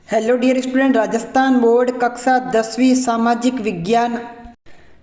Hello dear student, Rajasthan board कक्षा 10वीं सामाजिक विज्ञान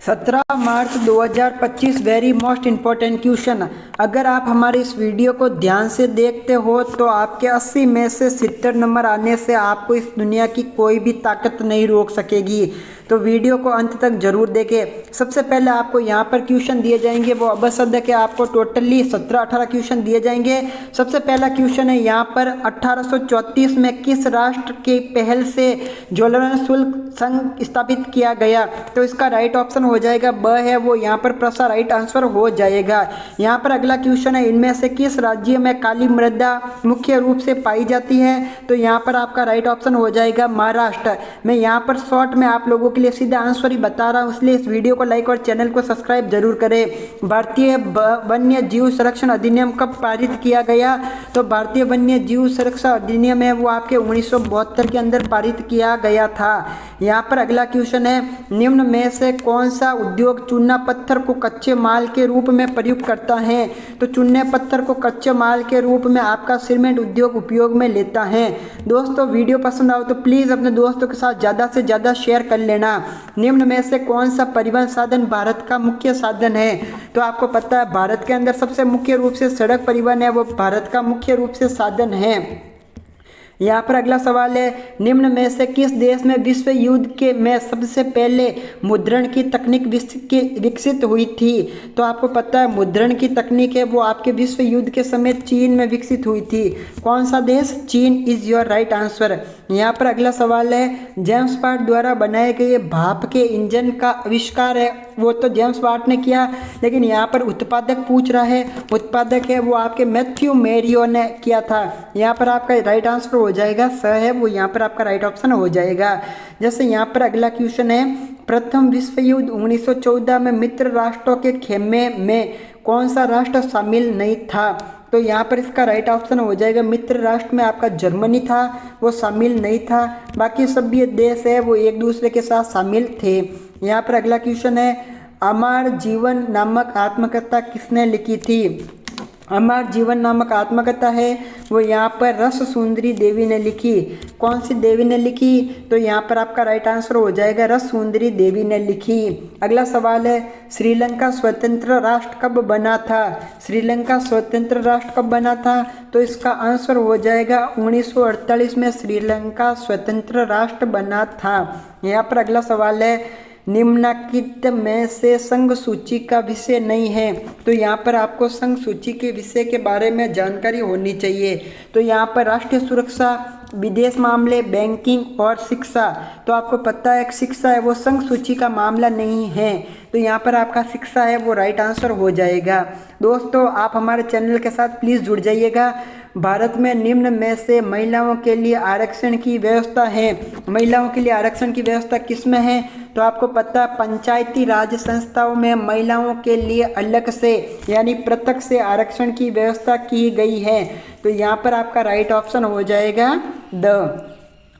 17 March 2025 very most important question. अगर आप हमारे इस वीडियो को ध्यान से देखते हो तो आपके 80 में से 70 नंबर आने से आपको इस दुनिया की कोई भी ताकत नहीं रोक सकेगी। तो वीडियो को अंत तक जरूर देखें। सबसे पहले आपको यहाँ पर क्वेश्चन दिए जाएंगे, वो अबसद के आपको टोटली 17-18 क्वेश्चन दिए जाएंगे। सबसे पहला क्वेश्चन है यहाँ पर 1834 में किस राष्ट्र के पहल से ज्वलंत शुल्क संघ स्थापित किया गया? तो इसका राइट ऑप्शन हो जाएगा ब है, वो यहाँ पर प्रश्न राइट आंसर हो जाएगा। यहाँ पर अगला क्वेश्चन है, इनमें से किस राज्य में काली मृदा मुख्य रूप से पाई जाती है? तो यहाँ पर आपका राइट ऑप्शन हो जाएगा महाराष्ट्र। मैं यहाँ पर शॉर्ट में आप लोगों के लिए सीधा आंसर ही बता रहा हूँ, इसलिए इस वीडियो को लाइक और चैनल को सब्सक्राइब जरूर करें। भारतीय वन्य जीव संरक्षण अधिनियम कब पारित किया गया? तो भारतीय वन्य जीव संरक्षण अधिनियम है वो आपके 1972 के अंदर पारित किया गया था। यहाँ पर अगला क्वेश्चन है, निम्न में से कौन सा उद्योग चूना पत्थर को कच्चे माल के रूप में प्रयुक्त करता है? तो चूने पत्थर को कच्चे माल के रूप में आपका सीमेंट उद्योग उपयोग में लेता है। दोस्तों वीडियो पसंद आओ तो प्लीज़ अपने दोस्तों के साथ ज़्यादा से ज़्यादा शेयर कर लेना। निम्न में से कौन सा परिवहन साधन भारत का मुख्य साधन है? तो आपको पता है भारत के अंदर सबसे मुख्य रूप से सड़क परिवहन है वो भारत का मुख्य रूप से साधन है। यहाँ पर अगला सवाल है, निम्न में से किस देश में विश्व युद्ध के में सबसे पहले मुद्रण की तकनीक विकसित हुई थी? तो आपको पता है मुद्रण की तकनीक है वो आपके विश्व युद्ध के समय चीन में विकसित हुई थी। कौन सा देश? चीन इज योर राइट आंसर। यहाँ पर अगला सवाल है, जेम्स वाट द्वारा बनाए गए भाप के इंजन का आविष्कार है वो तो जेम्स वाट ने किया, लेकिन यहाँ पर उत्पादक पूछ रहा है, उत्पादक है वो आपके मैथ्यू मेरियो ने किया था। यहाँ पर आपका राइट आंसर हो जाएगा स है, वो यहाँ पर आपका राइट ऑप्शन हो जाएगा। जैसे यहाँ पर अगला क्वेश्चन है, प्रथम विश्व युद्ध 1914 में मित्र राष्ट्रों के खेमे में कौन सा राष्ट्र शामिल नहीं था? तो यहाँ पर इसका राइट ऑप्शन हो जाएगा मित्र राष्ट्र में आपका जर्मनी था, वो शामिल नहीं था। बाकी सभी देश है वो एक दूसरे के साथ शामिल थे। यहाँ पर अगला क्वेश्चन है, अमर जीवन नामक आत्मकथा किसने लिखी थी? अमर जीवन नामक आत्मकथा है वो यहाँ पर रस सुंदरी देवी ने लिखी। कौन सी देवी ने लिखी? तो यहाँ पर आपका राइट आंसर हो जाएगा रस सुंदरी देवी ने लिखी। अगला सवाल है, श्रीलंका स्वतंत्र राष्ट्र कब बना था? श्रीलंका स्वतंत्र राष्ट्र कब बना था? तो इसका आंसर हो जाएगा 1948 में श्रीलंका स्वतंत्र राष्ट्र बना था। यहाँ पर अगला सवाल है, निम्नलिखित में से संघ सूची का विषय नहीं है? तो यहाँ पर आपको संघ सूची के विषय के बारे में जानकारी होनी चाहिए। तो यहाँ पर राष्ट्रीय सुरक्षा, विदेश मामले, बैंकिंग और शिक्षा। तो आपको पता है शिक्षा है वो संघ सूची का मामला नहीं है, तो यहाँ पर आपका शिक्षा है वो राइट आंसर हो जाएगा। दोस्तों आप हमारे चैनल के साथ प्लीज़ जुड़ जाइएगा। भारत में निम्न में से महिलाओं के लिए आरक्षण की व्यवस्था है, महिलाओं के लिए आरक्षण की व्यवस्था किस में है? तो आपको पता है पंचायती राज संस्थाओं में महिलाओं के लिए अलग से यानी पृथक से आरक्षण की व्यवस्था की गई है। तो यहाँ पर आपका राइट ऑप्शन हो जाएगा द।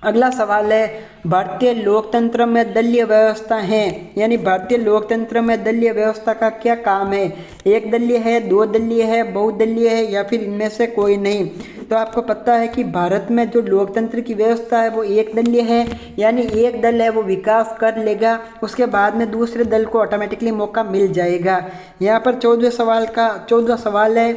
अगला सवाल है, भारतीय लोकतंत्र में दलीय व्यवस्था है, यानी भारतीय लोकतंत्र में दलीय व्यवस्था का क्या काम है? एक दलीय है, दो दलीय है, बहुदलीय है या फिर इनमें से कोई नहीं? तो आपको पता है कि भारत में जो लोकतंत्र की व्यवस्था है वो एक दलीय है, यानी एक दल है वो विकास कर लेगा, उसके बाद में दूसरे दल को ऑटोमेटिकली मौका मिल जाएगा। यहाँ पर 14 सवाल है,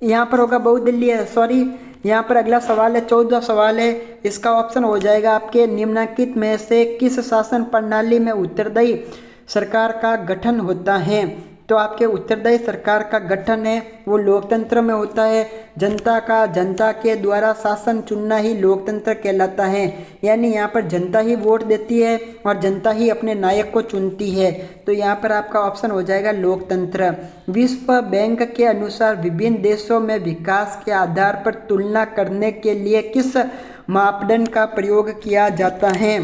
यहाँ पर होगा बहुदलीय, सॉरी यहाँ पर अगला सवाल है 14 सवाल है, इसका ऑप्शन हो जाएगा आपके निम्नलिखित में से किस शासन प्रणाली में उत्तरदायी सरकार का गठन होता है? तो आपके उत्तरदायी सरकार का गठन है वो लोकतंत्र में होता है। जनता के द्वारा शासन चुनना ही लोकतंत्र कहलाता है, यानी यहाँ पर जनता ही वोट देती है और जनता ही अपने नायक को चुनती है। तो यहाँ पर आपका ऑप्शन हो जाएगा लोकतंत्र। विश्व बैंक के अनुसार विभिन्न देशों में विकास के आधार पर तुलना करने के लिए किस मापदंड का प्रयोग किया जाता है?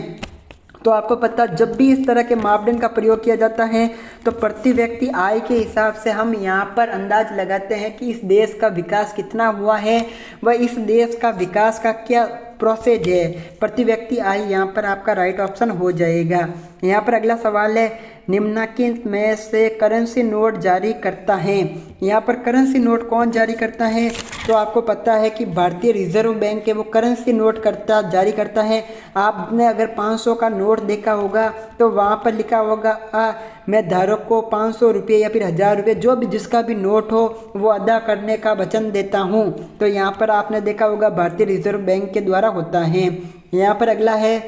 तो आपको पता जब भी इस तरह के मापदंड का प्रयोग किया जाता है तो प्रति व्यक्ति आय के हिसाब से हम यहाँ पर अंदाज लगाते हैं कि इस देश का विकास कितना हुआ है व इस देश का विकास का क्या प्रोसेस है। प्रति व्यक्ति आय यहाँ पर आपका राइट ऑप्शन हो जाएगा। यहाँ पर अगला सवाल है, निम्नलिखित में से करेंसी नोट जारी करता है। यहाँ पर करेंसी नोट कौन जारी करता है, तो आपको पता है कि भारतीय रिजर्व बैंक है वो करेंसी नोट जारी करता है। आपने अगर 500 का नोट देखा होगा तो वहाँ पर लिखा होगा मैं धारक को 500 रुपये या फिर 1000 रुपये जो भी जिसका भी नोट हो वो अदा करने का वचन देता हूँ। तो यहाँ पर आपने देखा होगा भारतीय रिजर्व बैंक के द्वारा होता है। यहाँ पर अगला है,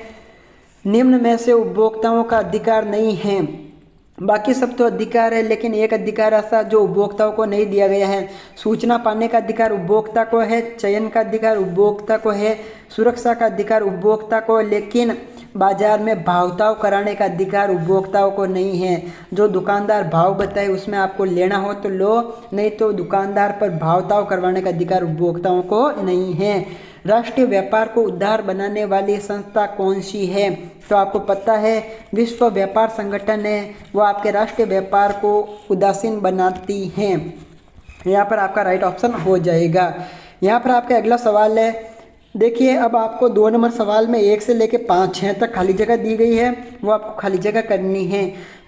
निम्न में से उपभोक्ताओं का अधिकार नहीं है। बाकी सब तो अधिकार है, लेकिन एक अधिकार ऐसा जो उपभोक्ताओं को नहीं दिया गया है। सूचना पाने का अधिकार उपभोक्ता को है, चयन का अधिकार उपभोक्ता को है, सुरक्षा का अधिकार उपभोक्ता को, लेकिन बाजार में भावताव कराने का अधिकार उपभोक्ताओं को नहीं है। जो दुकानदार भाव बताए उसमें आपको लेना हो तो लो, नहीं तो दुकानदार पर भावताव करवाने का अधिकार उपभोक्ताओं को नहीं है। राष्ट्रीय व्यापार को उदार बनाने वाली संस्था कौन सी है, तो आपको पता है विश्व व्यापार संगठन है, वो आपके राष्ट्रीय व्यापार को उदासीन बनाती हैं। यहाँ पर आपका राइट ऑप्शन हो जाएगा। यहाँ पर आपका अगला सवाल है, देखिए अब आपको 2 नंबर सवाल में 1 से लेकर 5-6 तक खाली जगह दी गई है, वो आपको खाली जगह करनी है।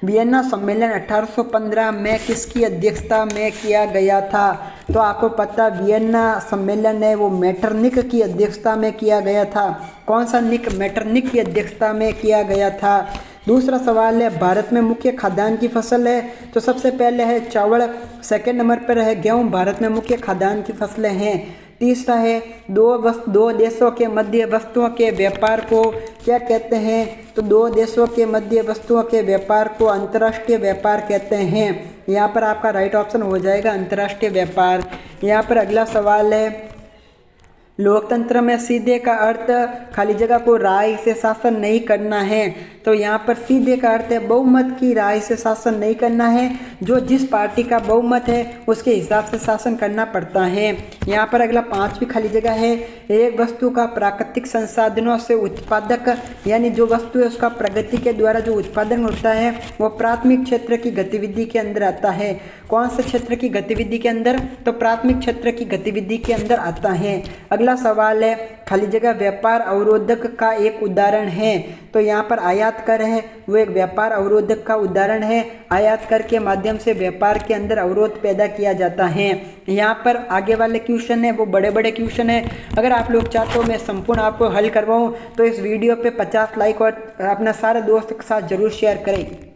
वियना सम्मेलन 1815 में किसकी अध्यक्षता में किया गया था, तो आपको पता वियना सम्मेलन है वो मेटरनिक की अध्यक्षता में किया गया था। कौन सा मेटरनिक की अध्यक्षता में किया गया था। दूसरा सवाल है, भारत में मुख्य खाद्यान्न की फसल है, तो सबसे पहले है चावल, सेकंड नंबर पर है गेहूँ। भारत में मुख्य खाद्यान्न की फसलें हैं। तीसरा है, दो देशों के मध्य वस्तुओं के व्यापार को क्या कहते हैं, तो 2 देशों के मध्य वस्तुओं के व्यापार को अंतर्राष्ट्रीय व्यापार कहते हैं। यहाँ पर आपका राइट ऑप्शन हो जाएगा अंतर्राष्ट्रीय व्यापार। यहाँ पर अगला सवाल है, लोकतंत्र में सीधे का अर्थ खाली जगह को राय से शासन नहीं करना है, तो यहाँ पर सीधे का अर्थ है बहुमत की राय से शासन नहीं करना है। जो जिस पार्टी का बहुमत है उसके हिसाब से शासन करना पड़ता है। यहाँ पर अगला 5वीं खाली जगह है, एक वस्तु का प्राकृतिक संसाधनों से उत्पादक, यानी जो वस्तु है उसका प्रगति के द्वारा जो उत्पादन होता है वो प्राथमिक क्षेत्र की गतिविधि के अंदर आता है। कौन से क्षेत्र की गतिविधि के अंदर, तो प्राथमिक क्षेत्र की गतिविधि के अंदर आता है। अगला सवाल है, खाली जगह व्यापार अवरोधक का एक उदाहरण है, तो यहाँ पर आयात कर है वो एक व्यापार अवरोधक का उदाहरण है। आयात कर के माध्यम से व्यापार के अंदर अवरोध पैदा किया जाता है। यहाँ पर आगे वाले क्वेश्चन है वो बड़े बड़े क्वेश्चन है। अगर आप लोग चाहते हो मैं संपूर्ण आपको हल करवाऊँ तो इस वीडियो पे 50 लाइक और अपना सारे दोस्तों के साथ जरूर शेयर करें।